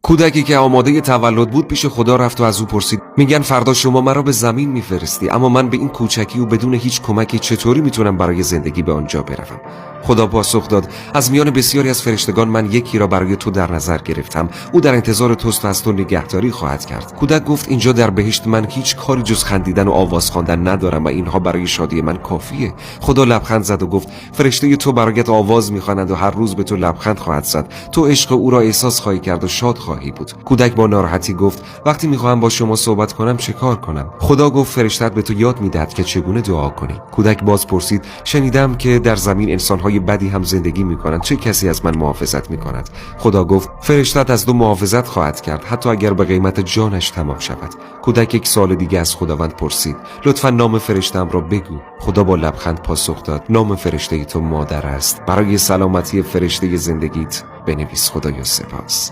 کودکی که آماده تولد بود پیش خدا رفت و از او پرسید: میگن فردا شما مرا به زمین میفرستی، اما من به این کوچکی و بدون هیچ کمکی چطوری میتونم برای زندگی به آنجا بروم؟ خدا پاسخ داد: از میان بسیاری از فرشتگان من یکی را برای تو در نظر گرفتم، او در انتظار توست و از تو نگهداری خواهد کرد. کودک گفت: اینجا در بهشت من هیچ کاری جز خندیدن و آواز خواندن ندارم و اینها برای شادی من کافیه. خدا لبخند زد و گفت: فرشته تو برایت آواز میخواند و هر روز به تو لبخند خواهد زد. تو عشق او را احساس خواهی کرد و شاد خواهی بود. کودک با ناراحتی گفت: وقتی میخواهم با شما صحبت کنم چه کار کنم؟ خدا گفت: فرشته‌ات به تو یاد میدهد که چگونه دعا کنی. کودک باز پرسید: شنیدم که در زمین انسان‌های بدی هم زندگی میکنند، چه کسی از من محافظت میکند؟ خدا گفت: فرشته‌ات از تو محافظت خواهد کرد، حتی اگر به قیمت جانش تمام شود. کودک یک سال دیگه از خداوند پرسید: لطفاً نام فرشته‌ام را بگو. خدا با لبخند پاسخ داد: نام فرشته تو مادر است. برای سلامتی فرشته زندگیت بنویس: خدایا سپاس.